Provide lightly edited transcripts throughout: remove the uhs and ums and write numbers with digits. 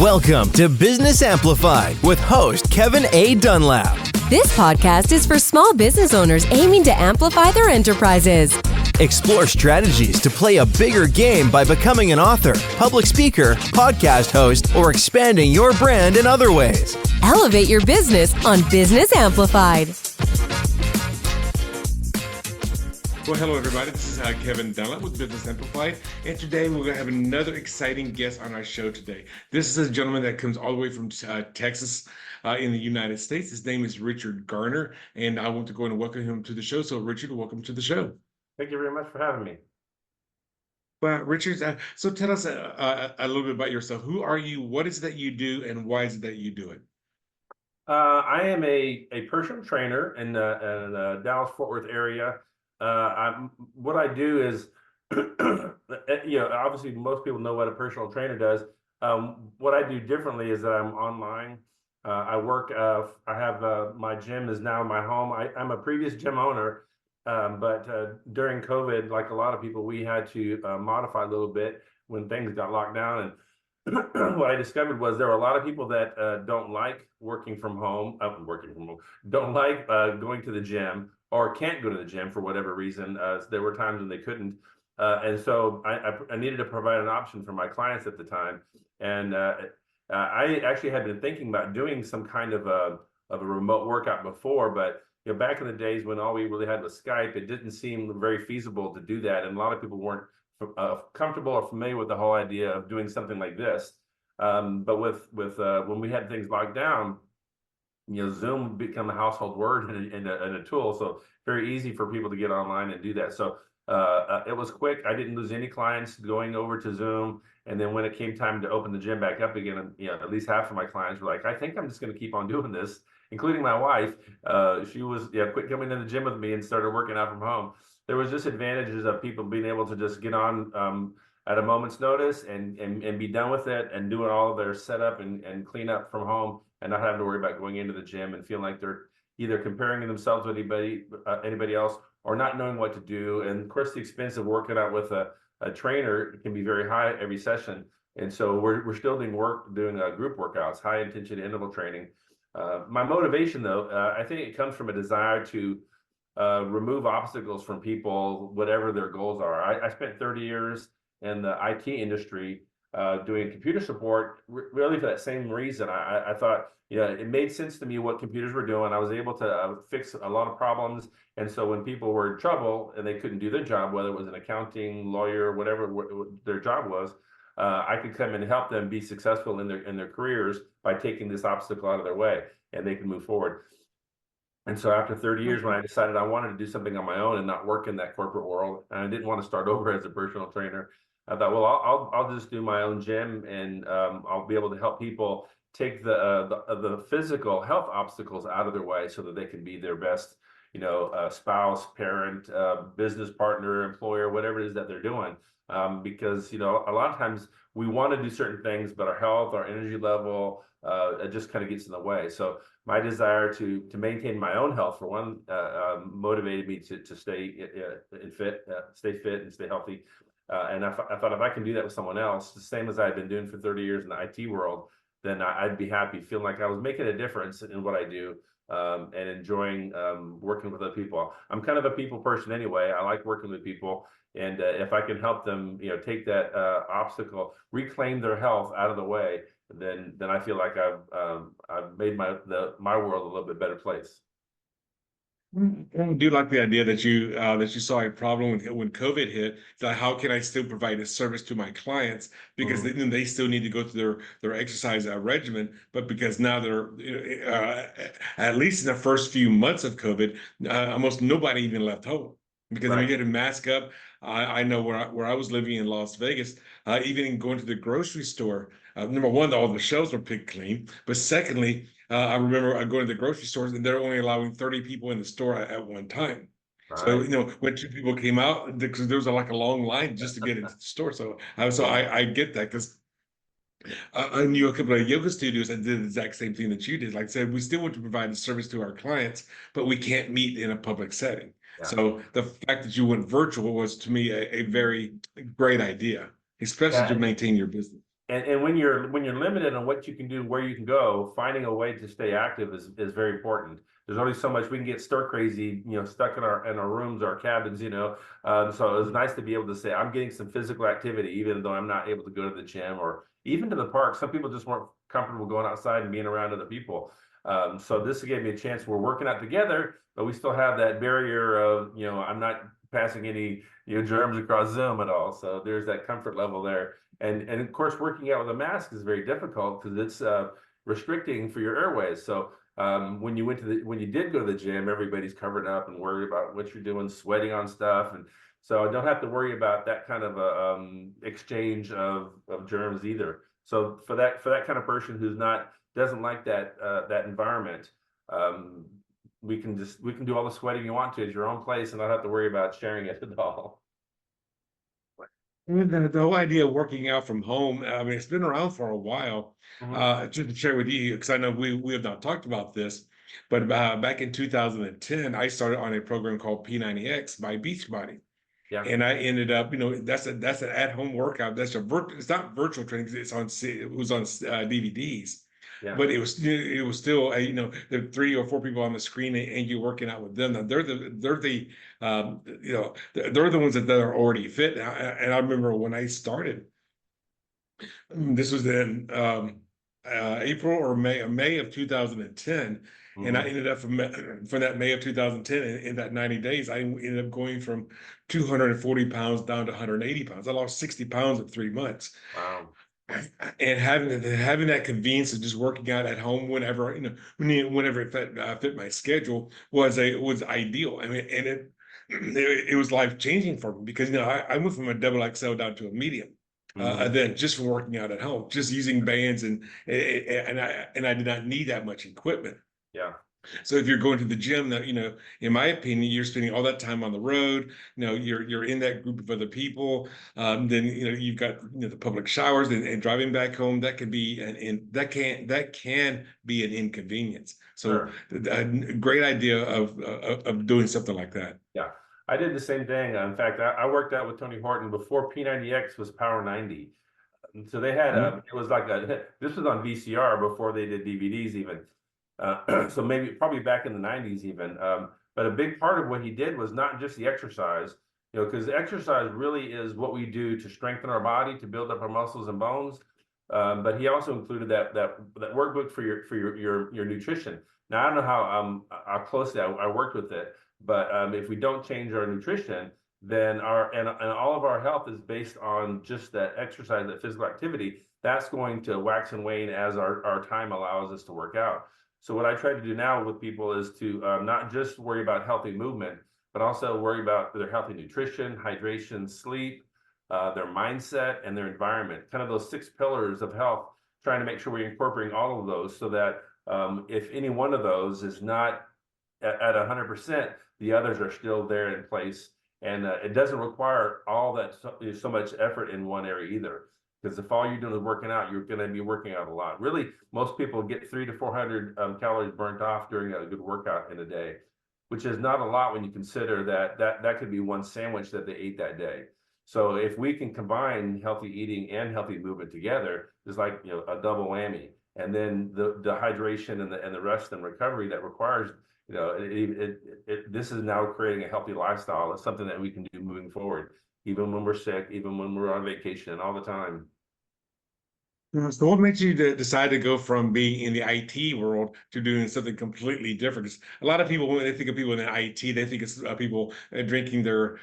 Welcome to Business Amplified with host Kevin A. Dunlap. This podcast is for small business owners aiming to amplify their enterprises. Explore strategies to play a bigger game by becoming an author, public speaker, podcast host, or expanding your brand in other ways. Elevate your business on Business Amplified. Well, hello, everybody. This is Kevin Dunlap with Business Amplified. And today we're going to have another exciting guest on our show today. This is a gentleman that comes all the way from Texas in the United States. His name is Richard Garner, and I want to go and welcome him to the show. So, Richard, welcome to the show. Thank you very much for having me. Well, Richard, so tell us a little bit about yourself. Who are you? What is it that you do? And why is it that you do it? I am a personal trainer in the Dallas-Fort Worth area. What I do is, obviously most people know what a personal trainer does. What I do differently is that I'm online. I work, I have, my gym is now my home. I'm a previous gym owner, but during COVID, like a lot of people, we had to modify a little bit when things got locked down. And what I discovered was there were a lot of people that don't like working from home, don't like going to the gym, or can't go to the gym for whatever reason. There were times when they couldn't. And so I needed to provide an option for my clients at the time. And I actually had been thinking about doing some kind of a remote workout before, but back in the days when all we really had was Skype, it didn't seem very feasible to do that. And a lot of people weren't comfortable or familiar with the whole idea of doing something like this. But with when we had things locked down, Zoom would become a household word and a tool. So very easy for people to get online and do that. So it was quick. I didn't lose any clients going over to Zoom. And then when it came time to open the gym back up again, at least half of my clients were like, I think I'm just going to keep on doing this, including my wife. She was, quit coming to the gym with me and started working out from home. There was just advantages of people being able to just get on at a moment's notice and be done with it and doing all of their setup and clean up from home and not having to worry about going into the gym and feeling like they're either comparing themselves to anybody else or not knowing what to do. And of course, the expense of working out with a trainer can be very high every session. And so we're still doing group workouts, high intensity interval training. My motivation, though, I think it comes from a desire to remove obstacles from people, whatever their goals are. I spent 30 years in the IT industry doing computer support, really for that same reason. I thought, it made sense to me what computers were doing. I was able to fix a lot of problems. And so when people were in trouble and they couldn't do their job, whether it was an accounting, lawyer, whatever their job was, I could come and help them be successful in their careers by taking this obstacle out of their way, and they can move forward. And so after 30 years, when I decided I wanted to do something on my own and not work in that corporate world, and I didn't want to start over as a personal trainer, I thought, well, I'll just do my own gym, and I'll be able to help people take the physical health obstacles out of their way so that they can be their best, spouse, parent, business partner, employer, whatever it is that they're doing. Because a lot of times we want to do certain things, but our health, our energy level, it just kind of gets in the way. So my desire to maintain my own health, for one, motivated me to stay fit and stay healthy. And I thought if I can do that with someone else, the same as I've been doing for 30 years in the IT world, then I'd be happy, feeling like I was making a difference in what I do, and enjoying working with other people. I'm kind of a people person anyway. I like working with people. And if I can help them, take that obstacle, reclaim their health out of the way, then I feel like I've made my world a little bit better place. I do like the idea that you saw a problem when COVID hit. That how can I still provide a service to my clients, because they still need to go through their exercise regimen, but because now they're at least in the first few months of COVID, almost nobody even left home. Because when you had to mask up, I know where I was living in Las Vegas, even going to the grocery store, number one, all the shelves were picked clean. But secondly, I remember going to the grocery stores and they're only allowing 30 people in the store at one time. Right. So, when two people came out, because there was like a long line just to get into the store. So I get that, because I knew a couple of yoga studios that did the exact same thing that you did. Like I said, we still want to provide a service to our clients, but we can't meet in a public setting. Yeah. So the fact that you went virtual was, to me, a very great idea, especially to maintain your business. And when you're limited on what you can do, where you can go, finding a way to stay active is very important. There's only so much we can get stir crazy, stuck in our rooms, our cabins, So it's nice to be able to say I'm getting some physical activity, even though I'm not able to go to the gym or even to the park. Some people just weren't comfortable going outside and being around other people. So this gave me a chance. We're working out together, but we still have that barrier of I'm not passing any germs across Zoom at all. So there's that comfort level there. And of course, working out with a mask is very difficult because it's restricting for your airways. So when you did go to the gym, everybody's covered up and worried about what you're doing, sweating on stuff, and so I don't have to worry about that kind of exchange of germs either. So for that kind of person who's doesn't like that environment, we can do all the sweating you want to at your own place and not have to worry about sharing it at all. And the whole idea of working out from home, I mean, it's been around for a while. Just to share with you, because I know we have not talked about this, but back in 2010, I started on a program called P90X by Beachbody. Yeah. And I ended up, that's an at-home workout. It's not virtual training. It was on DVDs. Yeah. But it was still the 3 or 4 people on the screen and you're working out with them. Now, they're the ones that are already fit. And I remember when I started, this was in April or May of 2010. And I ended up from that May of 2010, in that 90 days, I ended up going from 240 pounds down to 180 pounds. I lost 60 pounds in 3 months. Wow. And having that convenience of just working out at home whenever it fit my schedule was ideal. I mean, and it was life changing for me because I went from a double XL down to a medium. Then just from working out at home, just using bands and I did not need that much equipment. Yeah. So if you're going to the gym, in my opinion, you're spending all that time on the road. You're in that group of other people. Then you've got the public showers and driving back home. That can be that can be an inconvenience. So a great idea of doing something like that. Yeah, I did the same thing. In fact, I worked out with Tony Horton before P90X was Power 90. So they had it was like this was on VCR before they did DVDs even. So probably back in the 90s even. But a big part of what he did was not just the exercise, because the exercise really is what we do to strengthen our body, to build up our muscles and bones. But he also included that workbook for your nutrition. Now I don't know how closely I worked with it, but if we don't change our nutrition, then all of our health is based on just that exercise, that physical activity. That's going to wax and wane as our time allows us to work out. So what I try to do now with people is to not just worry about healthy movement, but also worry about their healthy nutrition, hydration, sleep, their mindset, and their environment. Kind of those 6 pillars of health, trying to make sure we're incorporating all of those so that if any one of those is not at 100%, the others are still there in place. And it doesn't require all that so much effort in one area either. Because if all you're doing is working out, you're going to be working out a lot. Really, most people get 300 to 400 calories burnt off during a good workout in a day, which is not a lot when you consider that could be one sandwich that they ate that day. So if we can combine healthy eating and healthy movement together, it's like a double whammy. And then the hydration and the rest and recovery that requires, this is now creating a healthy lifestyle. It's something that we can do moving forward, even when we're sick, even when we're on vacation, and all the time. So what makes you decide to go from being in the IT world to doing something completely different? Because a lot of people, when they think of people in the IT, they think it's people drinking their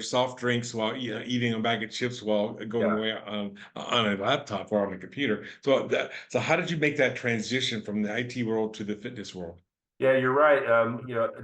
soft drinks while eating a bag of chips while going away on a laptop or on a computer. So how did you make that transition from the IT world to the fitness world? Yeah, you're right.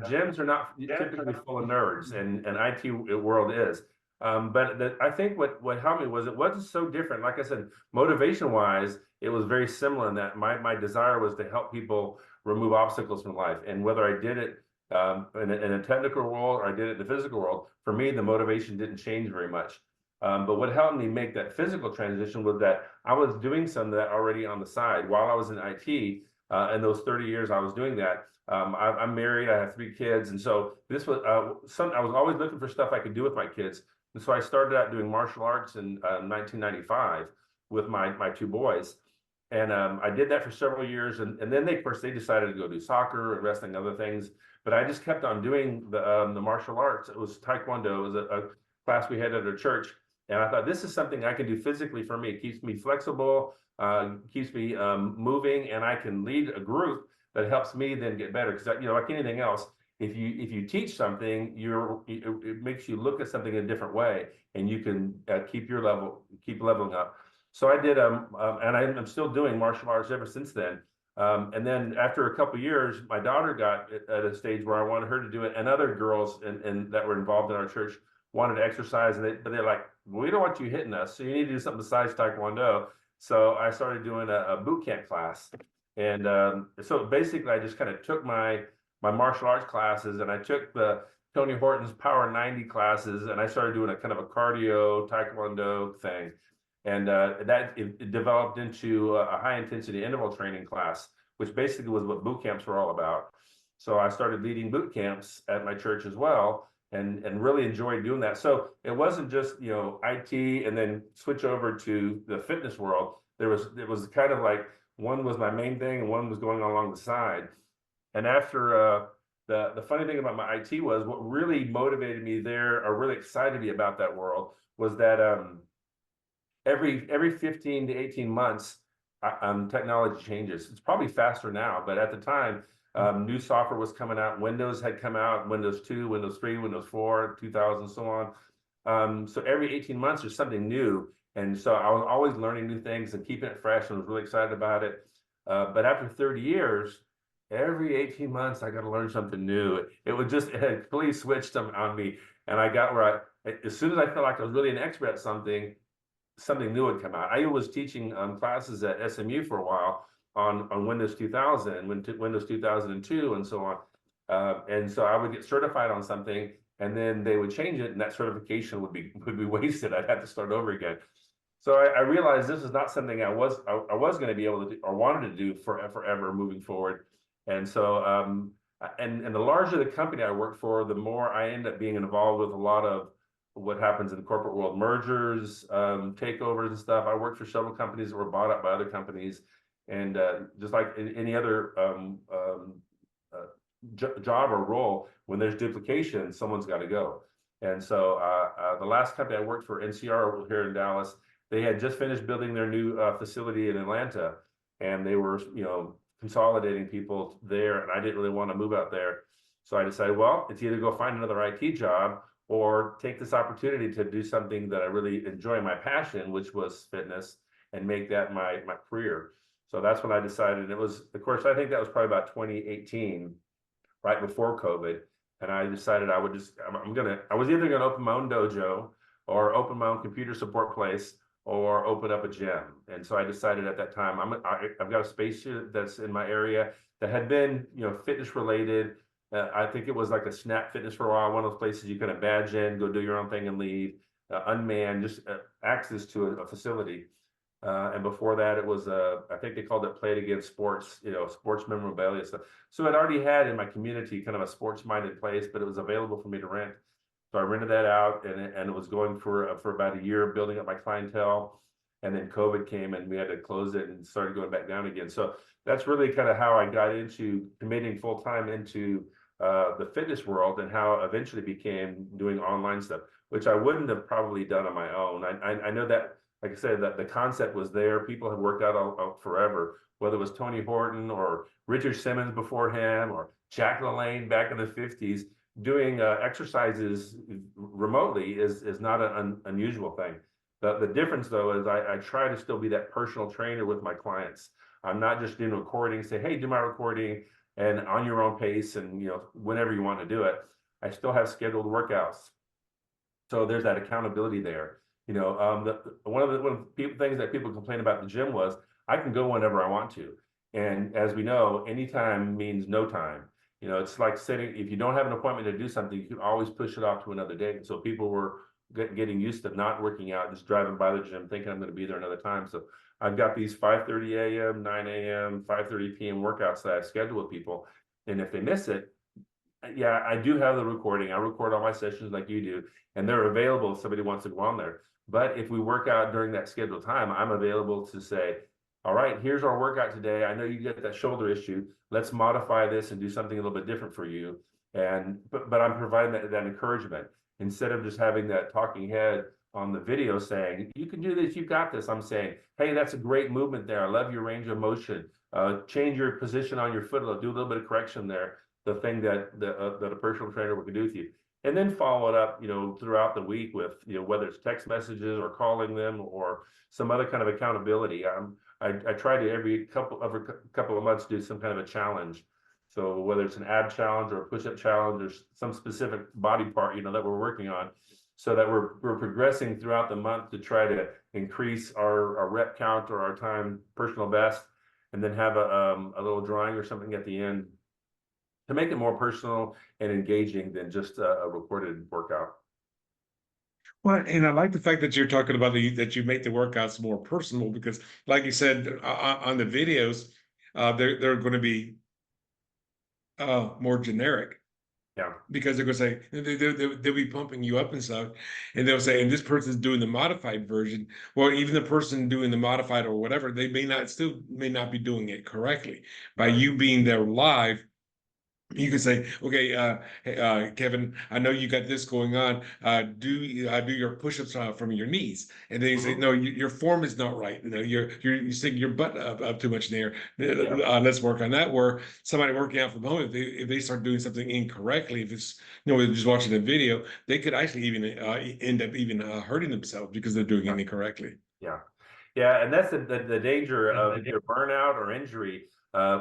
Gyms are not typically full of nerds, and IT world is. But I think what helped me was it wasn't so different. Like I said, motivation-wise, it was very similar in that my desire was to help people remove obstacles from life. And whether I did it in a technical world or I did it in the physical world, for me, the motivation didn't change very much. But what helped me make that physical transition was that I was doing some of that already on the side while I was in IT. In those 30 years I was doing that. I'm married, I have 3 kids. And so this was I was always looking for stuff I could do with my kids. And so I started out doing martial arts in 1995. with my two boys. And I did that for several years, and then of course, they decided to go do soccer and wrestling and other things. But I just kept on doing the martial arts. It was Taekwondo. It was a class we had at our church, and I thought this is something I can do physically for me. It keeps me flexible, keeps me moving, and I can lead a group that helps me then get better. Because like anything else, if you teach something, it makes you look at something in a different way, and you can keep leveling up. So I did, and I'm still doing martial arts ever since then. And then after a couple of years, my daughter got at a stage where I wanted her to do it, and other girls and that were involved in our church wanted to exercise, but they're like, well, we don't want you hitting us, so you need to do something besides Taekwondo. So I started doing a boot camp class, and so basically I just kind of took my martial arts classes, and I took the Tony Horton's Power 90 classes, and I started doing a kind of a cardio Taekwondo thing. And it developed into a high intensity interval training class, which basically was what boot camps were all about. So I started leading boot camps at my church as well, and really enjoyed doing that. So it wasn't just, IT and then switch over to the fitness world. It was kind of like one was my main thing and one was going on along the side. And after the funny thing about my IT was what really motivated me there, or really excited me about that world, was that every 15 to 18 months, technology changes. It's probably faster now, but at the time, new software was coming out. Windows had come out, Windows 2, Windows 3, Windows 4, 2000, so on. So every 18 months, there's something new. And so I was always learning new things and keeping it fresh, and was really excited about it. But after 30 years, every 18 months, I got to learn something new. It had completely switched on me. And I got where as soon as I felt like I was really an expert at something new would come out. I was teaching classes at SMU for a while on Windows 2000, Windows 2002, and so on. And so I would get certified on something, and then they would change it, and that certification would be wasted. I'd have to start over again. So I realized this is not something I was going to be able to do or wanted to do forever moving forward. And so and the larger the company I worked for, the more I end up being involved with a lot of what happens in the corporate world, mergers, takeovers and stuff. I worked for several companies that were bought up by other companies, and just like any other job or role, when there's duplication, someone's got to go. And so the last company I worked for, NCR here in Dallas, they had just finished building their new facility in Atlanta, and they were consolidating people there, and I didn't really want to move out there. So I decided, well, it's either go find another IT job or take this opportunity to do something that I really enjoy, my passion, which was fitness, and make that my career. So that's when I decided. It was, of course, I think that was probably about 2018, right before COVID. And I decided I was either gonna open my own dojo, or open my own computer support place, or open up a gym. And so I decided at that time, I've got a space here that's in my area that had been, fitness related. I think it was like a Snap Fitness for a while, one of those places you kind of badge in, go do your own thing and leave, unmanned, just access to a facility. And before that, it was, I think they called it Play It Again Sports, sports memorabilia stuff. So I'd already had in my community kind of a sports-minded place, but it was available for me to rent. So I rented that out, and it was going for about a year, building up my clientele. And then COVID came, and we had to close it and started going back down again. So that's really kind of how I got into committing full-time into the fitness world, and how eventually became doing online stuff, which I wouldn't have probably done on my own. I know that, like I said, that the concept was there. People have worked out forever, whether it was Tony Horton or Richard Simmons before him, or Jack LaLanne back in the 50s. Doing exercises remotely is not an unusual thing. The difference, though, is I try to still be that personal trainer with my clients. I'm not just doing recording, say, hey, do my recording, and on your own pace, and whenever you want to do it. I still have scheduled workouts, so there's that accountability there. One of the things that people complain about the gym was I can go whenever I want to, and as we know, anytime means no time. It's like if you don't have an appointment to do something, you can always push it off to another day. So people were getting used to not working out, just driving by the gym, thinking I'm going to be there another time. So I've got these 5:30 a.m., 9 a.m., 5:30 p.m. workouts that I've scheduled with people. And if they miss it, Yeah, I do have the recording. I record all my sessions like you do, and they're available if somebody wants to go on there. But if we work out during that scheduled time, I'm available to say, all right, here's our workout today. I know you get that shoulder issue. Let's modify this and do something a little bit different for you. And but I'm providing that encouragement instead of just having that talking head on the video saying, you can do this, you've got this. I'm saying, hey, that's a great movement there. I love your range of motion. Change your position on your foot, do a little bit of correction there. The thing that a personal trainer can do with you, and then follow it up, throughout the week with, whether it's text messages or calling them or some other kind of accountability. I try to every couple of months do some kind of a challenge. So whether it's an ab challenge or a push-up challenge or some specific body part, that we're working on, so that we're progressing throughout the month to try to increase our rep count or our time personal best, and then have a little drawing or something at the end to make it more personal and engaging than just a recorded workout. Well, and I like the fact that you're talking about that you make the workouts more personal, because like you said, on the videos, they're going to be more generic. Yeah. Because they're going to say, they'll be pumping you up and stuff. And they'll say, and this person's doing the modified version. Well, even the person doing the modified or whatever, they may not be doing it correctly. By you being there live, you can say, okay, hey, Kevin, I know you got this going on. Do your push-ups from your knees, and then you say, no, your form is not right. You stick your butt up too much in there. Let's work on that. Where somebody working out from home, if they start doing something incorrectly, if it's just watching the video, they could actually even end up even hurting themselves because they're doing it incorrectly. Yeah, and that's the danger of either burnout or injury.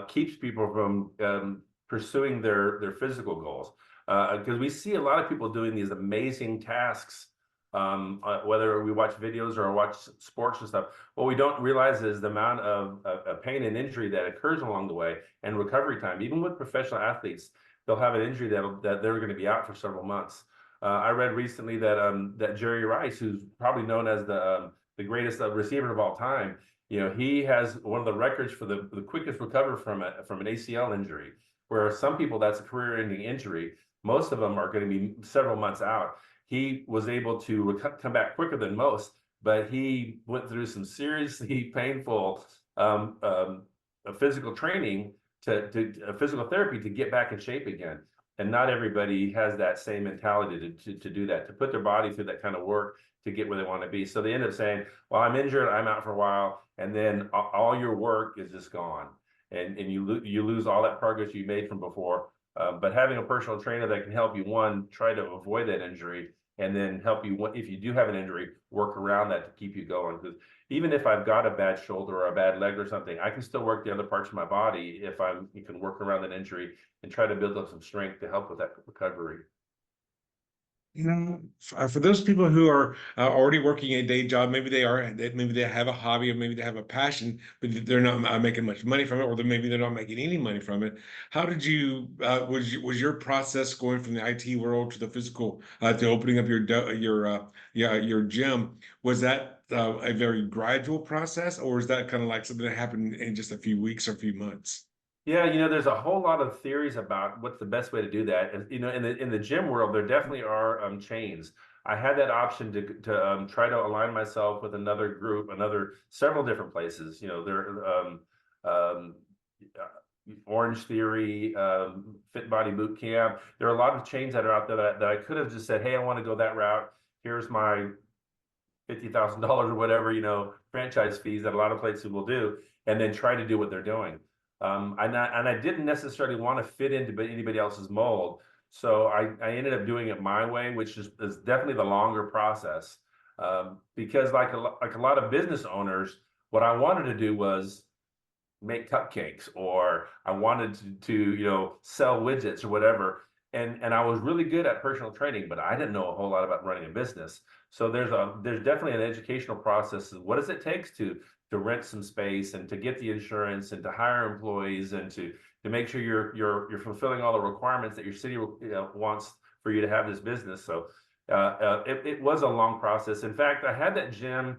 Keeps people from pursuing their physical goals, because we see a lot of people doing these amazing tasks, whether we watch videos or watch sports and stuff. What we don't realize is the amount of pain and injury that occurs along the way, and recovery time. Even with professional athletes, they'll have an injury that they're going to be out for several months. I read recently that Jerry Rice, who's probably known as the greatest receiver of all time, he has one of the records for the quickest recovery from an ACL injury. Where some people, that's a career-ending injury. Most of them are going to be several months out. He was able to come back quicker than most, but he went through some seriously painful physical training, physical therapy to get back in shape again. And not everybody has that same mentality to do that, to put their body through that kind of work to get where they want to be. So they end up saying, well, I'm injured, I'm out for a while, and then all your work is just gone. And you lose all that progress you made from before. But having a personal trainer that can help you, one, try to avoid that injury, and then help you, if you do have an injury, work around that to keep you going. Because even if I've got a bad shoulder or a bad leg or something, I can still work the other parts of my body if you can work around that injury and try to build up some strength to help with that recovery. For those people who are already working a day job, maybe they have a hobby, or maybe they have a passion, but they're not making much money from it, or maybe they're not making any money from it. How did was your process going from the IT world to the physical, to opening up your gym? Was that a very gradual process, or is that kind of like something that happened in just a few weeks or a few months? Yeah, there's a whole lot of theories about what's the best way to do that. And, in the gym world, there definitely are chains. I had that option to try to align myself with another group, several different places. Orange Theory, Fit Body Boot Camp. There are a lot of chains that are out there that I could have just said, hey, I want to go that route. Here's my $50,000 or whatever, franchise fees that a lot of places will do, and then try to do what they're doing. And I didn't necessarily want to fit into anybody else's mold. So I ended up doing it my way, which is definitely the longer process. Because like a lot of business owners, what I wanted to do was make cupcakes, or I wanted to sell widgets or whatever. And I was really good at personal training, but I didn't know a whole lot about running a business. So there's definitely an educational process. What does it take to rent some space, and to get the insurance, and to hire employees, and to make sure you're fulfilling all the requirements that your city wants for you to have this business. So it was a long process. In fact, I had that gym.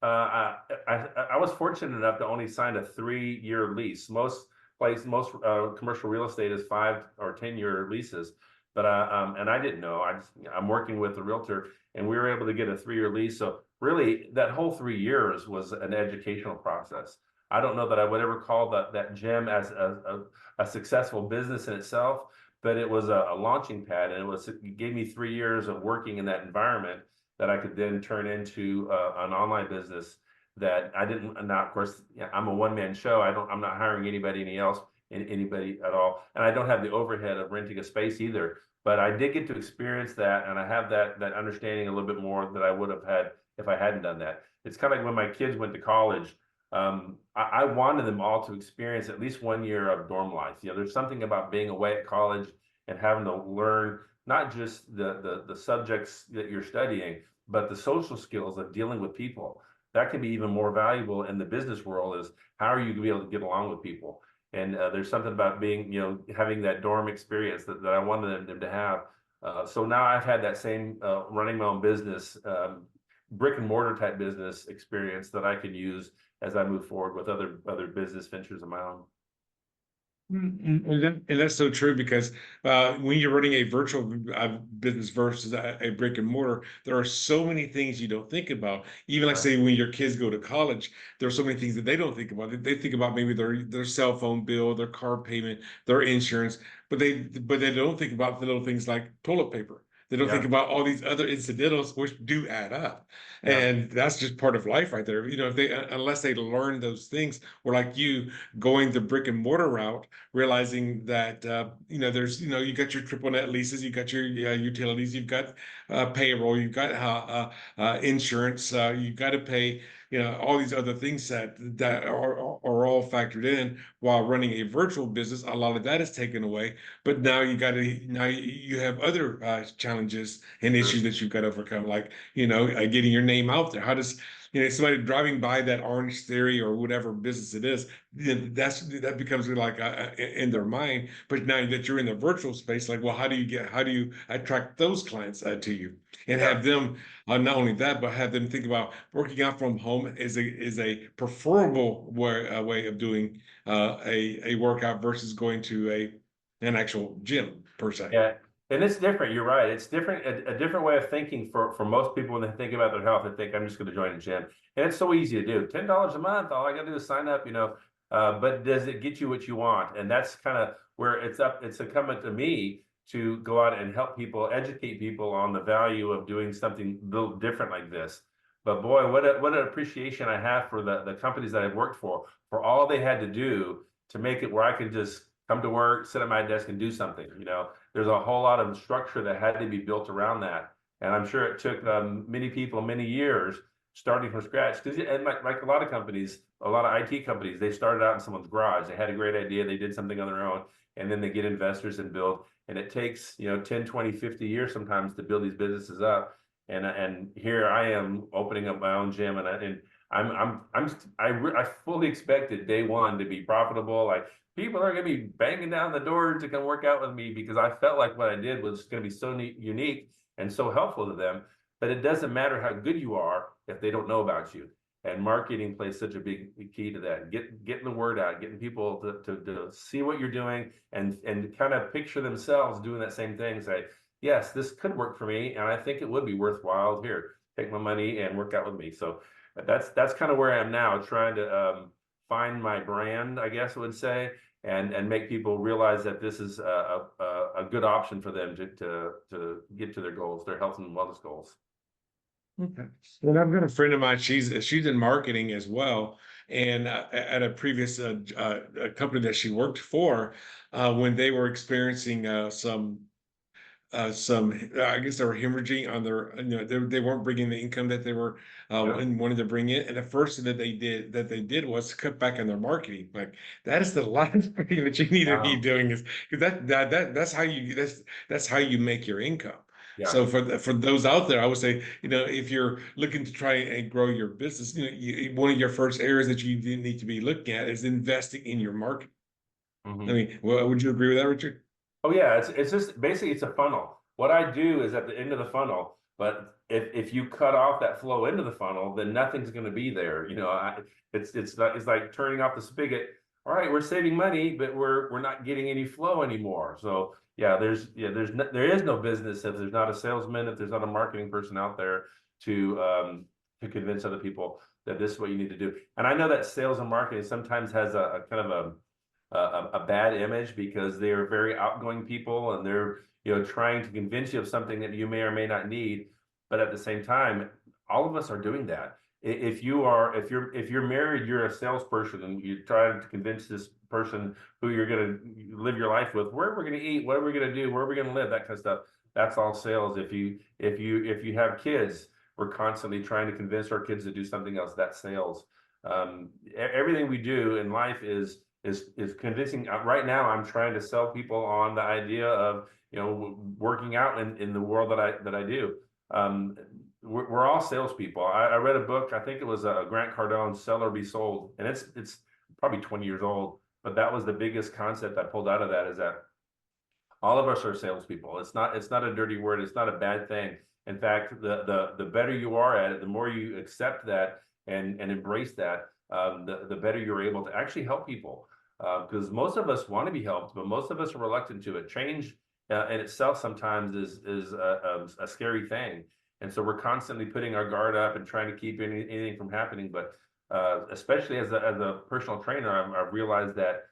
I was fortunate enough to only sign a 3-year lease. Most place, most commercial real estate is 5 or 10-year leases. But and I didn't know. I'm working with a realtor, and we were able to get a 3-year lease. So really, that whole 3 years was an educational process. I don't know that I would ever call that gym as a successful business in itself, but it was a launching pad, and it gave me 3 years of working in that environment that I could then turn into an online business that I didn't. And now, of course, I'm a one-man show. I'm not hiring anybody at all, and I don't have the overhead of renting a space either. But I did get to experience that, and I have that understanding a little bit more that I would have had if I hadn't done that. It's kind of like when my kids went to college. I wanted them all to experience at least 1 year of dorm life. There's something about being away at college and having to learn not just the subjects that you're studying, but the social skills of dealing with people. That can be even more valuable in the business world. Is how are you going to be able to get along with people? And there's something about being, having that dorm experience that I wanted them to have. So now I've had that same running my own business, brick and mortar type business experience that I can use as I move forward with other business ventures of my own. And that's so true, because when you're running a virtual business versus a brick and mortar, there are so many things you don't think about. Even like, say, when your kids go to college, there are so many things that they don't think about. They think about maybe their cell phone bill, their car payment, their insurance, but they don't think about the little things like toilet paper. They don't think about all these other incidentals, which do add up. And that's just part of life right there. If they, unless they learn those things, or like you going the brick and mortar route, realizing that, there's, you got your triple net leases, you got your utilities, you've got payroll, you've got insurance, you've got to pay, all these other things that are all factored in. While running a virtual business, a lot of that is taken away. But now you have other challenges and issues that you've got to overcome, like getting your name out there. How does somebody driving by that Orange Theory or whatever business it is, that becomes like in their mind. But now that you're in the virtual space, like, well, how do you attract those clients to you, and have them not only that, but have them think about working out from home is a preferable way of doing a workout versus going to an actual gym per se. Yeah. And it's different. You're right. It's different, a different way of thinking for most people when they think about their health. They think, I'm just going to join a gym. And it's so easy to do. $10 a month. All I got to do is sign up, but does it get you what you want? And that's kind of where it's incumbent to me to go out and help people, educate people on the value of doing something a little different like this. But boy, what an appreciation I have for the companies that I've worked for all they had to do to make it where I could just come to work, sit at my desk, and do something. There's a whole lot of structure that had to be built around that, and I'm sure it took many people many years starting from scratch. Because like a lot of companies, a lot of IT companies, they started out in someone's garage. They had a great idea, they did something on their own, and then they get investors and build. And it takes 10, 20, 50 years sometimes to build these businesses up. And here I am opening up my own gym, and I fully expected day one to be profitable. Like, people are going to be banging down the door to come work out with me, because I felt like what I did was going to be so unique and so helpful to them. But it doesn't matter how good you are if they don't know about you. And marketing plays such a big key to that. Getting the word out, getting people to see what you're doing, and kind of picture themselves doing that same thing. Say, yes, this could work for me, and I think it would be worthwhile. Here, take my money and work out with me. So that's kind of where I am now, trying to find my brand, I guess I would say, and make people realize that this is a good option for them to get to their goals, their health and wellness goals. Okay. Well, I've got a friend of mine. She's in marketing as well, and at a previous a company that she worked for, when they were experiencing some I guess they were hemorrhaging on their, they weren't bringing the income that they were and wanted to bring in. And the first thing that they did was cut back on their marketing. Like, that is the last thing that you need to be doing, is because that's how you make your income. Yeah. So for those out there, I would say, if you're looking to try and grow your business, one of your first areas that you need to be looking at is investing in your market. Mm-hmm. I mean, would you agree with that, Richard? Oh yeah, it's just basically it's a funnel. What I do is at the end of the funnel, but if you cut off that flow into the funnel, then nothing's going to be there. It's like turning off the spigot all right, we're saving money, but we're not getting any flow anymore. So yeah, there is no business if there's not a salesman, if there's not a marketing person out there to convince other people that this is what you need to do. And I know that sales and marketing sometimes has a kind of a bad image because they are very outgoing people and they're trying to convince you of something that you may or may not need. But at the same time, all of us are doing that. If you're married, you're a salesperson and you're trying to convince this person who you're going to live your life with, where we're going to eat, what are we going to do, where are we going to live, that kind of stuff. That's all sales. If you have kids, we're constantly trying to convince our kids to do something else. That's sales. Everything we do in life is convincing. Right now, I'm trying to sell people on the idea of working out in the world that I do. We're all salespeople. I read a book. I think it was Grant Cardone, Celery Sold, and it's probably 20 years old. But that was the biggest concept I pulled out of that, is that all of us are salespeople. It's not a dirty word. It's not a bad thing. In fact, the better you are at it, the more you accept that and embrace that, the better you're able to actually help people. Because most of us want to be helped, but most of us are reluctant to it. Change in itself sometimes is a scary thing. And so we're constantly putting our guard up and trying to keep anything from happening. But especially as a personal trainer, I've realized that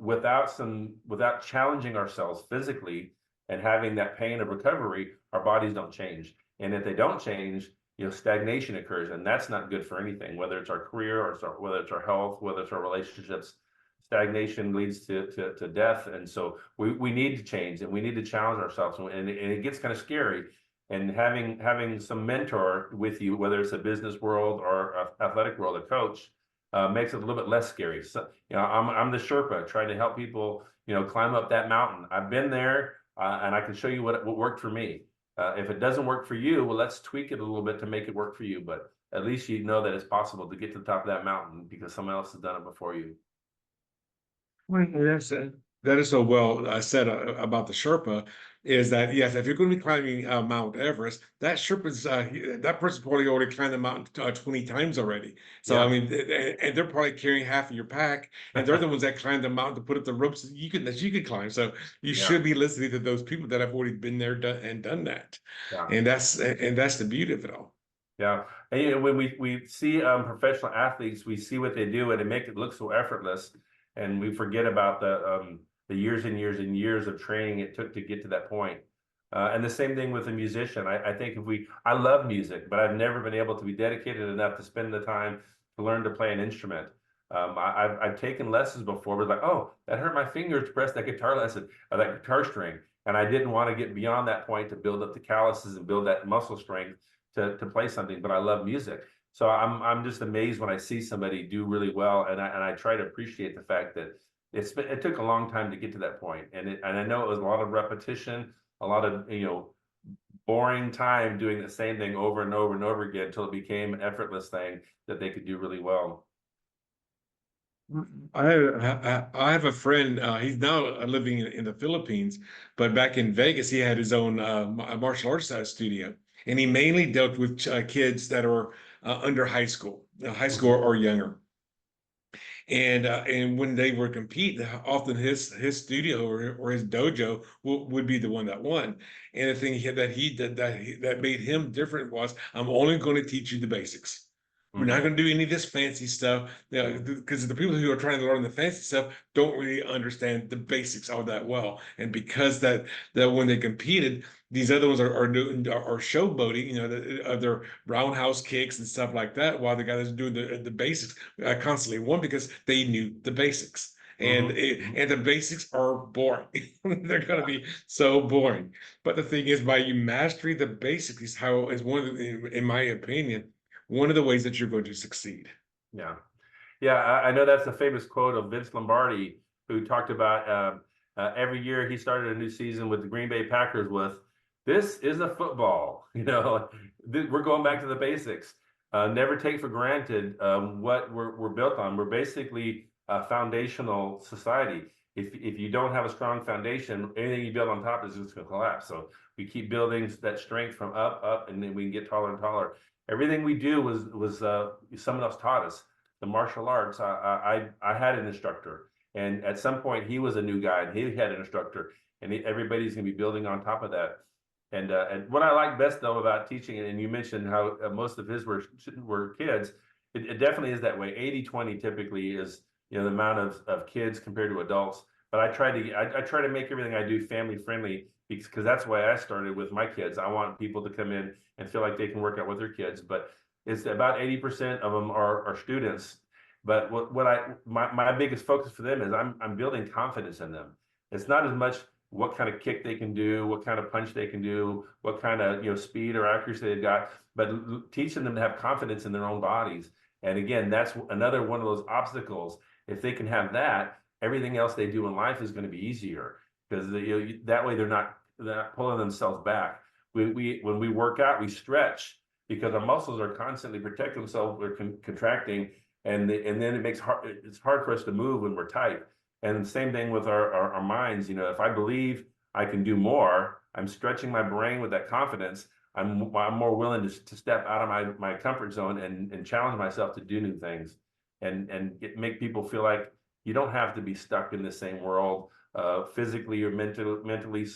without challenging ourselves physically and having that pain of recovery, our bodies don't change. And if they don't change, stagnation occurs, and that's not good for anything, whether it's our career or whether it's our health, whether it's our relationships. Stagnation leads to death. And so we need to change, and we need to challenge ourselves. And it gets kind of scary. And having some mentor with you, whether it's a business world or athletic world, a coach, makes it a little bit less scary. So, I'm the Sherpa trying to help people, climb up that mountain. I've been there, and I can show you what worked for me. If it doesn't work for you, well, let's tweak it a little bit to make it work for you. But at least you know that it's possible to get to the top of that mountain because someone else has done it before you. Well, that is so well said about the Sherpa. Is that yes? If you're going to be climbing Mount Everest, that Sherpa's that person's probably already climbed the mountain 20 times already. So Yeah. I mean, and they're probably carrying half of your pack, and they're the ones that climbed the mountain to put up the ropes that you can climb. So you Yeah. should be listening to those people that have already been there done that. Yeah. And that's the beauty of it all. Yeah. And when we see professional athletes, we see what they do and they make it look so effortless, and we forget about the years and years and years of training it took to get to that point. And the same thing with a musician. I think I love music, but I've never been able to be dedicated enough to spend the time to learn to play an instrument. I've taken lessons before, but like, oh, that hurt my fingers to press that guitar lesson or that guitar string. And I didn't want to get beyond that point to build up the calluses and build that muscle strength to play something, but I love music. So I'm just amazed when I see somebody do really well, and I try to appreciate the fact that it took a long time to get to that point, and I know it was a lot of repetition, a lot of boring time doing the same thing over and over and over again until it became an effortless thing that they could do really well. I have a friend. He's now living in the Philippines, but back in Vegas, he had his own martial arts studio, and he mainly dealt with kids that are under high school or younger. And when they were competing, often his studio or his dojo would be the one that won. And the thing that he did that made him different was, I'm only going to teach you the basics. We're not going to do any of this fancy stuff, because the people who are trying to learn the fancy stuff don't really understand the basics all that well. And because that when they competed, these other ones are showboating, their roundhouse kicks and stuff like that, while the guy that's doing the basics constantly won because they knew the basics. And and the basics are boring. They're going to be so boring. But the thing is, by you mastering the basics is one of the, in my opinion, one of the ways that you're going to succeed. Yeah. Yeah. I know that's a famous quote of Vince Lombardi, who talked about every year he started a new season with the Green Bay Packers with, this is a football, we're going back to the basics. Never take for granted what we're built on. We're basically a foundational society. If you don't have a strong foundation, anything you build on top is just going to collapse. So we keep building that strength from up, and then we can get taller and taller. Everything we do was someone else taught us. the martial arts, I had an instructor, and at some point he was a new guy and he had an instructor, and everybody's going to be building on top of that. And what I like best though about teaching, and you mentioned how most of his were kids, it definitely is that way. 80-20 typically is, you know, the amount of kids compared to adults. But I try to make everything I do family friendly, because that's why I started with my kids. I want people to come in and feel like they can work out with their kids. But it's about 80% of them are students. But my biggest focus for them is I'm building confidence in them. It's not as much what kind of kick they can do, what kind of punch they can do, what kind of, you know, speed or accuracy they've got, but teaching them to have confidence in their own bodies. And again, that's another one of those obstacles. If they can have that, everything else they do in life is going to be easier, because that way they're not pulling themselves back. When we work out, we stretch because our muscles are constantly protecting themselves, they're contracting, and then it's hard for us to move when we're tight. And the same thing with our minds. You know, if I believe I can do more, I'm stretching my brain with that confidence. I'm more willing to step out of my comfort zone and challenge myself to do new things, and make people feel like you don't have to be stuck in the same world, physically or mentally,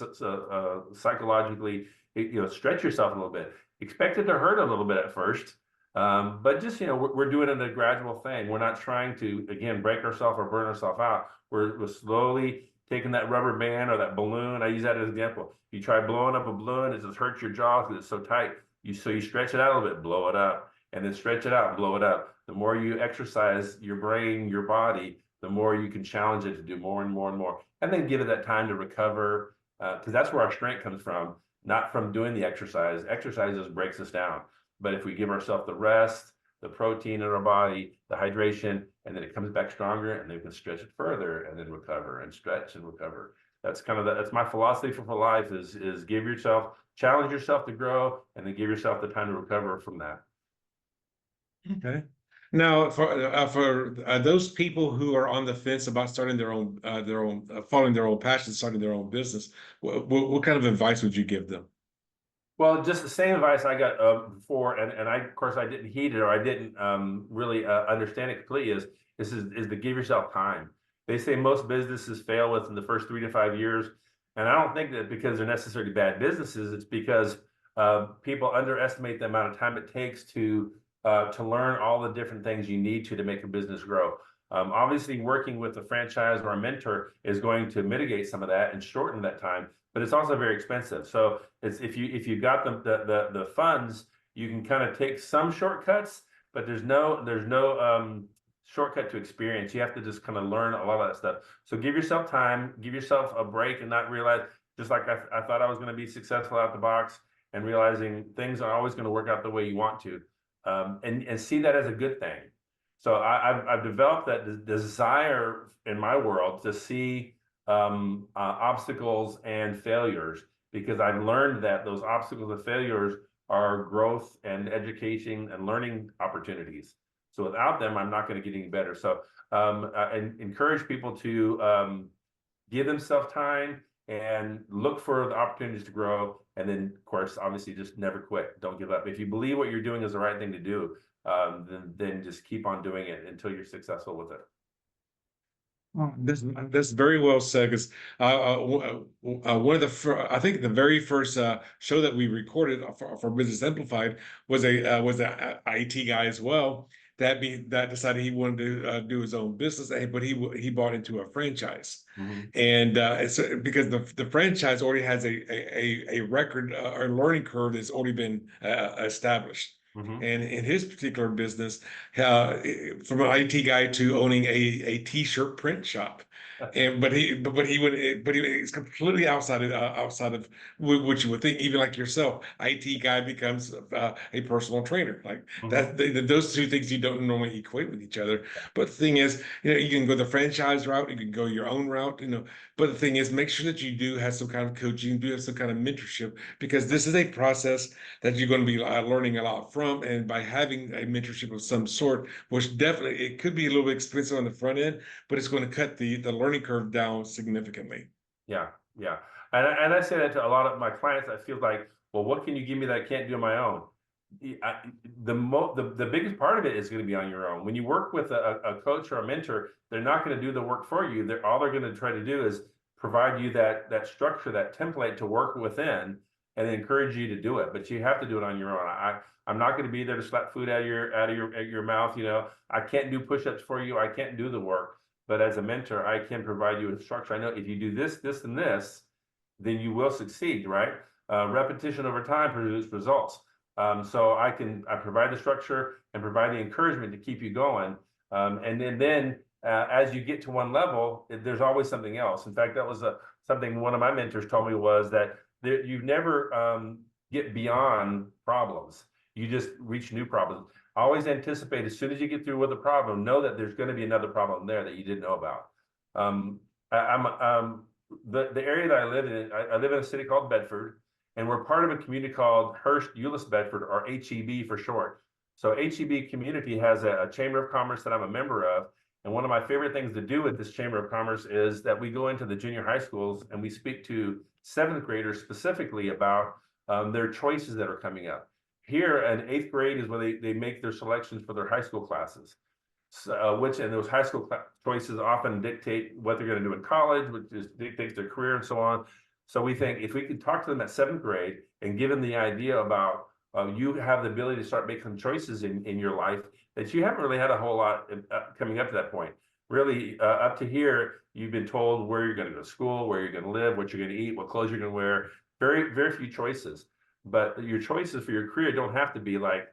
psychologically. You know, stretch yourself a little bit. Expect it to hurt a little bit at first, but just, you know, we're doing it a gradual thing. We're not trying to, again, break ourselves or burn ourselves out. We're slowly taking that rubber band or that balloon. I use that as an example. You try blowing up a balloon, it just hurts your jaw because it's so tight. So you stretch it out a little bit, blow it up, and then stretch it out, blow it up. The more you exercise your brain, your body, the more you can challenge it to do more and more and more, and then give it that time to recover, because that's where our strength comes from, not from doing the exercise. Exercise just breaks us down. But if we give ourselves the rest, the protein in our body, the hydration, and then it comes back stronger, and then we can stretch it further and then recover and stretch and recover. That's kind of that's my philosophy for life is challenge yourself to grow, and then give yourself the time to recover from that. Okay. Now, for those people who are on the fence about starting following their own passion, starting their own business, what kind of advice would you give them? Well, just the same advice I got before, and of course I didn't heed it, or I didn't really understand it completely. Is to give yourself time. They say most businesses fail within the first 3 to 5 years, and I don't think that because they're necessarily bad businesses. It's because people underestimate the amount of time it takes to learn all the different things you need to make a business grow. Obviously, working with a franchise or a mentor is going to mitigate some of that and shorten that time, but it's also very expensive. So it's if you've got the funds, you can kind of take some shortcuts, but there's no shortcut to experience. You have to just kind of learn a lot of that stuff. So give yourself time, give yourself a break, and not realize, just like I thought I was going to be successful out the box, and realizing things are always going to work out the way you want to, and see that as a good thing. So I've developed that desire in my world to see obstacles and failures, because I've learned that those obstacles and failures are growth and education and learning opportunities. So without them, I'm not going to get any better. So I encourage people to give themselves time and look for the opportunities to grow. And then, of course, obviously, just never quit. Don't give up. If you believe what you're doing is the right thing to do, then just keep on doing it until you're successful with it. Oh, that's very well said. Because one of the I think the very first show that we recorded for Business Amplified was a IT guy as well that decided he wanted to do his own business, but he bought into a franchise, and it's because the franchise already has a record or learning curve that's already been established. And in his particular business, from an IT guy to owning a t-shirt print shop, but he's completely outside of what you would think. Even like yourself, IT guy becomes a personal trainer. Like those two things you don't normally equate with each other. But the thing is, you can go the franchise route, you can go your own route, But the thing is, make sure that you do have some kind of coaching, do have some kind of mentorship, because this is a process that you're going to be learning a lot from. And by having a mentorship of some sort, which definitely it could be a little bit expensive on the front end, but it's going to cut the learning curve down significantly. Yeah. And I say that to a lot of my clients. I feel like, well, what can you give me that I can't do on my own? the biggest part of it is going to be on your own. When you work with a coach or a mentor, they're not going to do the work for you. All they're going to try to do is provide you that structure, that template to work within, and encourage you to do it. But you have to do it on your own. I'm not going to be there to slap food out of your mouth. You know, I can't do push-ups for you. I can't do the work. But as a mentor, I can provide you a structure. I know if you do this, this, and this, then you will succeed, right? Repetition over time produces results. So I provide the structure and provide the encouragement to keep you going. And then as you get to one level, there's always something else. In fact, that was something one of my mentors told me, was that you never get beyond problems. You just reach new problems. Always anticipate, as soon as you get through with a problem, know that there's going to be another problem there that you didn't know about. The area that I live in, I live in a city called Bedford, and we're part of a community called Hearst Euless Bedford, or HEB for short. So HEB community has a Chamber of Commerce that I'm a member of. And one of my favorite things to do with this Chamber of Commerce is that we go into the junior high schools and we speak to 7th graders specifically about their choices that are coming up. Here in 8th grade is where they make their selections for their high school classes. So, and those high school choices often dictate what they're going to do in college, which dictates their career and so on. So we think if we could talk to them at 7th grade and give them the idea about you have the ability to start making choices in your life that you haven't really had a whole lot coming up to that point. Really, up to here, you've been told where you're going to go to school, where you're going to live, what you're going to eat, what clothes you're going to wear. Very, very few choices. But your choices for your career don't have to be like,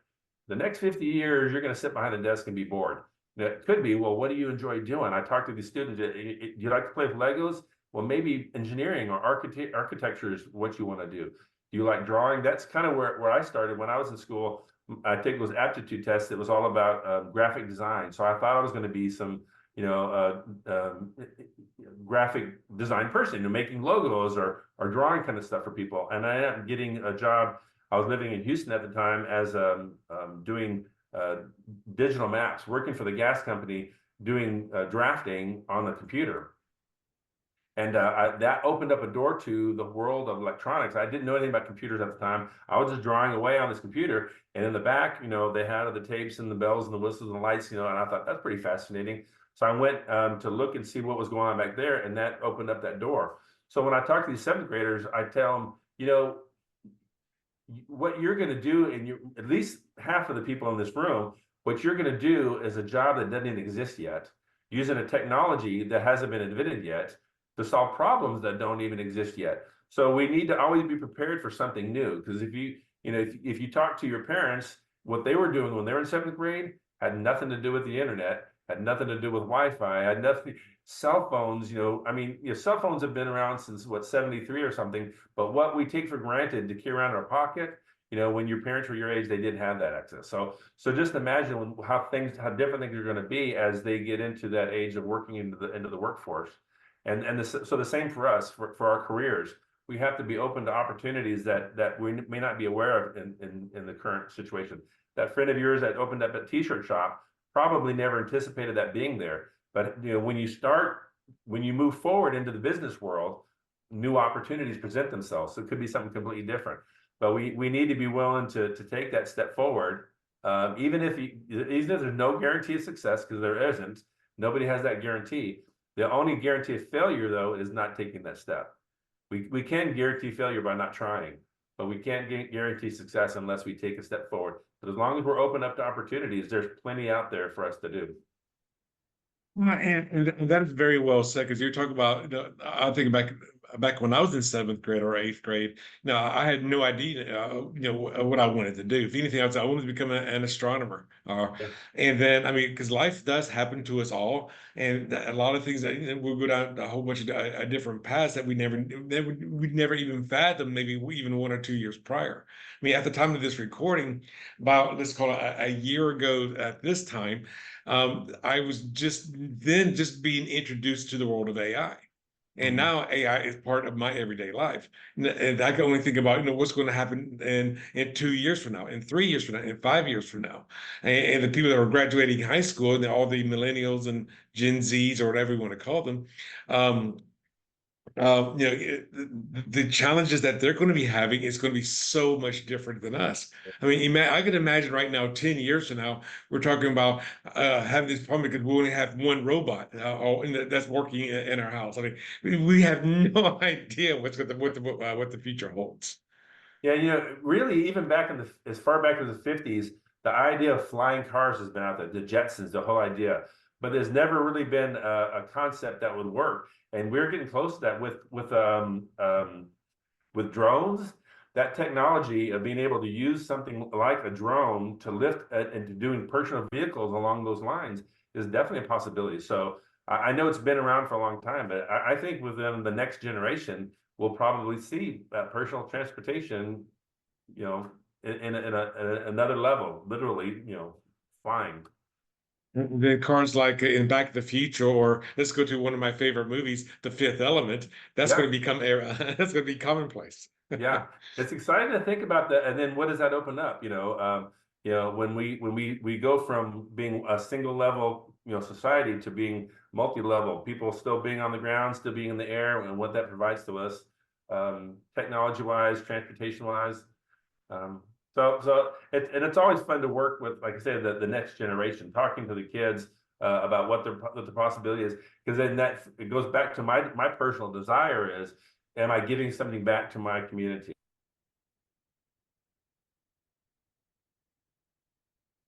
the next 50 years, you're going to sit behind a desk and be bored. It could be, well, what do you enjoy doing? I talk to these students, do you like to play with Legos? Well, maybe engineering or architecture is what you want to do. Do you like drawing? That's kind of where I started when I was in school. I think it was aptitude tests. It was all about graphic design. So I thought I was going to be some, graphic design person, making logos or drawing kind of stuff for people. And I ended up getting a job. I was living in Houston at the time as doing digital maps, working for the gas company, doing drafting on the computer. And that opened up a door to the world of electronics. I didn't know anything about computers at the time. I was just drawing away on this computer. And in the back, they had the tapes and the bells and the whistles and the lights, and I thought that's pretty fascinating. So I went to look and see what was going on back there, and that opened up that door. So when I talk to these 7th graders, I tell them, what you're going to do, and at least half of the people in this room, what you're going to do is a job that doesn't even exist yet, using a technology that hasn't been invented yet, to solve problems that don't even exist yet. So we need to always be prepared for something new. Because if you talk to your parents, what they were doing when they were in 7th grade had nothing to do with the internet, had nothing to do with Wi-Fi, had nothing. Cell phones, cell phones have been around since 73 or something. But what we take for granted to carry around in our pocket, when your parents were your age, they didn't have that access. So just imagine how different things are going to be as they get into that age of working into the workforce. So the same for us, for our careers. We have to be open to opportunities that we may not be aware of in the current situation. That friend of yours that opened up a t-shirt shop probably never anticipated that being there. But when you move forward into the business world, new opportunities present themselves. So it could be something completely different. But we need to be willing to take that step forward, even if there's no guarantee of success, because there isn't. Nobody has that guarantee. The only guarantee of failure, though, is not taking that step. We can guarantee failure by not trying, but we can't guarantee success unless we take a step forward. But as long as we're open up to opportunities, there's plenty out there for us to do. Well, and that is very well said, because you're talking about, I think back when I was in 7th grade or 8th grade, I had no idea, what I wanted to do. If anything else, I wanted to become an astronomer. And then, because life does happen to us all, and a lot of things that we'll go down a whole bunch of different paths that we'd never even fathomed, maybe even 1 or 2 years prior. At the time of this recording, about, let's call it a year ago at this time, I was just being introduced to the world of AI. And now AI is part of my everyday life. And I can only think about, what's going to happen in 2 years from now, in 3 years from now, in 5 years from now. And the people that are graduating high school, and all the millennials and Gen Zs, or whatever you want to call them, The challenges that they're going to be having is going to be so much different than us. I mean, I could imagine right now, 10 years from now, we're talking about having this problem because we only have one robot that's working in our house. I mean, we have no idea what the future holds. Yeah, really, even back as far back as the 50s, the idea of flying cars has been out there, the Jetsons, the whole idea. But there's never really been a concept that would work. And we're getting close to that with drones. That technology of being able to use something like a drone to lift and to doing personal vehicles along those lines is definitely a possibility. So I know it's been around for a long time, but I think within the next generation, we'll probably see personal transportation, in another level, literally, flying. The cars like in Back to the Future, or let's go to one of my favorite movies, The Fifth Element. That's Yeah. going to become that's going to be commonplace. Yeah, it's exciting to think about that. And then what does that open up? When we go from being a single level, society to being multi-level, people still being on the ground, still being in the air, and what that provides to us, technology-wise, transportation-wise. It's always fun to work with, like I said, the next generation, talking to the kids about what the possibility is, because then it goes back to my personal desire is, am I giving something back to my community?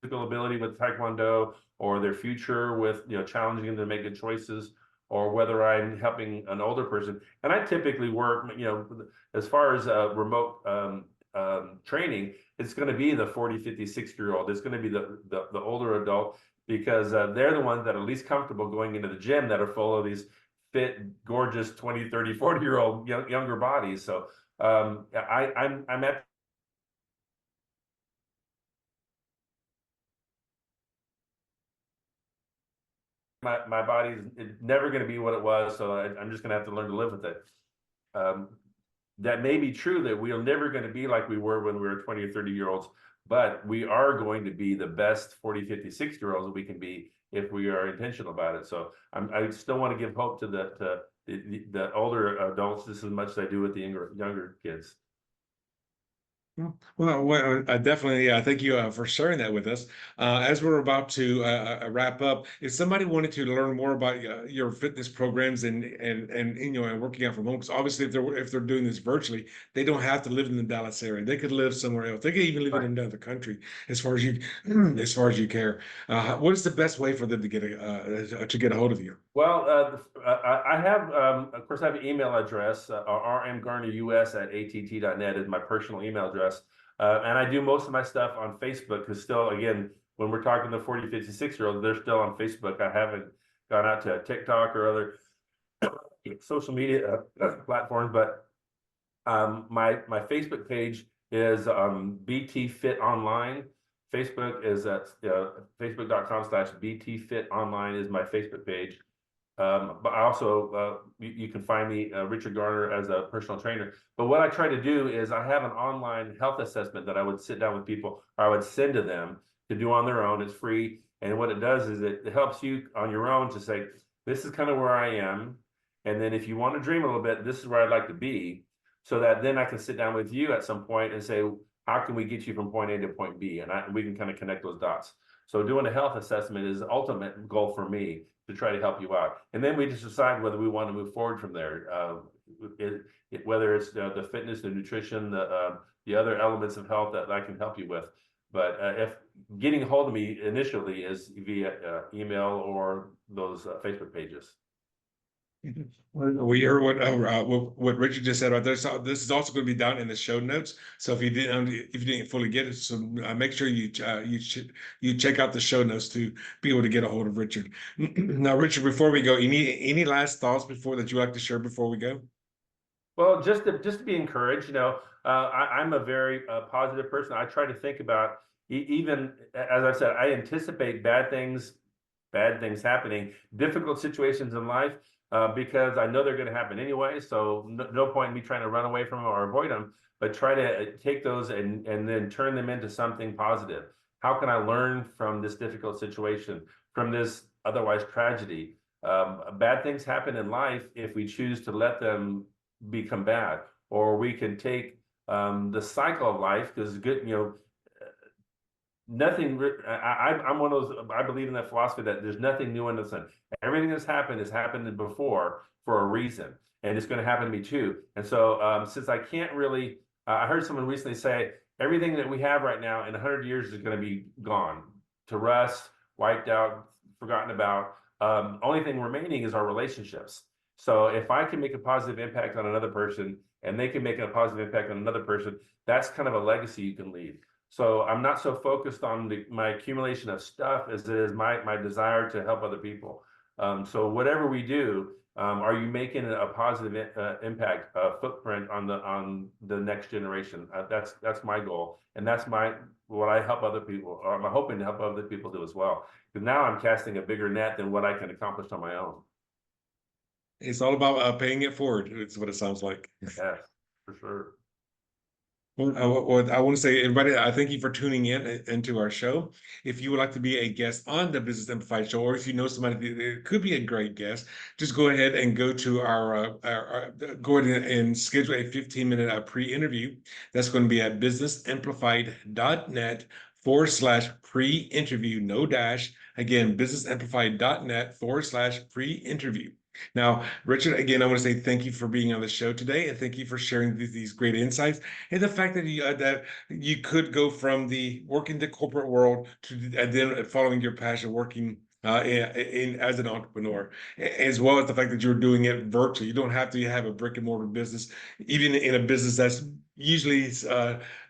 Physical ability with Taekwondo, or their future with challenging them to make good choices, or whether I'm helping an older person. And I typically work, as far as remote training, it's going to be the 40, 50, 60-year-old. It's going to be the older adult, because they're the ones that are least comfortable going into the gym, that are full of these fit, gorgeous 20, 30, 40-year-old younger bodies. So I'm at my body's never going to be what it was, so I'm just going to have to learn to live with it. That may be true, that we are never going to be like we were when we were 20 or 30-year-olds, but we are going to be the best 40, 50, 60-year-olds that we can be if we are intentional about it. So I still want to give hope to the older adults just as much as I do with the younger kids. Well, definitely, thank you for sharing that with us. As we're about to wrap up, if somebody wanted to learn more about your fitness programs and and working out from home, because obviously if they're doing this virtually, they don't have to live in the Dallas area. They could live somewhere else. They could even live in another country, as far as you care. What is the best way for them to get a hold of you? Well, I have, of course, I have an email address, rmgarnerus@att.net is my personal email address. And I do most of my stuff on Facebook, because still, again, when we're talking to 40, 50, 60-year-olds, they're still on Facebook. I haven't gone out to TikTok or other social media platforms, but my Facebook page is BT Fit Online. Facebook is at facebook.com/BT Fit Online is my Facebook page. But I also, you can find me, Richard Garner, as a personal trainer. But what I try to do is I have an online health assessment that I would sit down with people, or I would send to them to do on their own. It's free. And what it does is it helps you on your own to say, this is kind of where I am. And then if you want to dream a little bit, this is where I'd like to be. So that then I can sit down with you at some point and say, how can we get you from point A to point B? And we can kind of connect those dots. So doing a health assessment is the ultimate goal for me, to try to help you out. And then we just decide whether we want to move forward from there. Whether it's the fitness, the nutrition, the other elements of health that I can help you with. But if getting a hold of me initially is via email or those Facebook pages. We heard what Richard just said about this. This is also going to be down in the show notes. So if you didn't fully get it, so make sure you check out the show notes to be able to get a hold of Richard. Now, Richard, before we go, any last thoughts that you like to share before we go? Well, just to be encouraged. I'm a very positive person. I try to think about, even as I said, I anticipate bad things happening, difficult situations in life. Because I know they're going to happen anyway, so no point in me trying to run away from them or avoid them, but try to take those and then turn them into something positive. How can I learn from this difficult situation, from this otherwise tragedy? Bad things happen in life if we choose to let them become bad, or we can take the cycle of life, because good, nothing. I'm one of those. I believe in that philosophy that there's nothing new under the sun. Everything that's happened has happened before for a reason, and it's going to happen to me too. And so, since I can't really, I heard someone recently say everything that we have right now in 100 years is going to be gone, to rust, wiped out, forgotten about. Only thing remaining is our relationships. So if I can make a positive impact on another person, and they can make a positive impact on another person, that's kind of a legacy you can leave. So I'm not so focused on my accumulation of stuff as it is my desire to help other people. So whatever we do, are you making a positive impact, footprint on the next generation? That's my goal, and that's what I help other people, or I'm hoping to help other people do as well. Because now I'm casting a bigger net than what I can accomplish on my own. It's all about paying it forward. It's what it sounds like. Yes, for sure. Well, I want to say, everybody, I thank you for tuning into our show. If you would like to be a guest on the Business Amplified show, or if you know somebody that could be a great guest, just go ahead and go to go ahead and schedule a 15-minute pre-interview. That's going to be at businessamplified.net/pre-interview, no dash. Again, businessamplified.net/pre-interview. Now, Richard, again, I want to say thank you for being on the show today, and thank you for sharing these great insights, and the fact that you could go from the working the corporate world to and then following your passion, working as an entrepreneur, as well as the fact that you're doing it virtually. You don't have to have a brick and mortar business, even in a business that's usually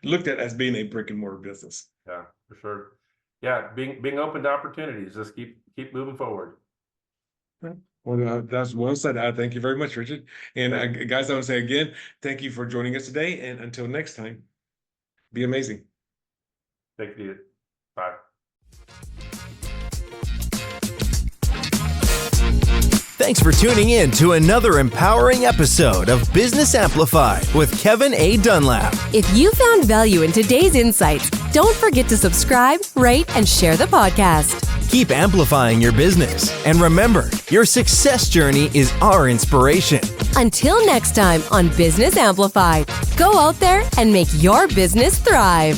looked at as being a brick and mortar business. Yeah, for sure. Yeah, being open to opportunities. Just keep moving forward. Well, that's well said. Thank you very much, Richard. And guys, I want to say again, thank you for joining us today. And until next time, be amazing. Thank you. Bye. Thanks for tuning in to another empowering episode of Business Amplified with Kevin A. Dunlap. If you found value in today's insights, don't forget to subscribe, rate, and share the podcast. Keep amplifying your business. And remember, your success journey is our inspiration. Until next time on Business Amplified, go out there and make your business thrive.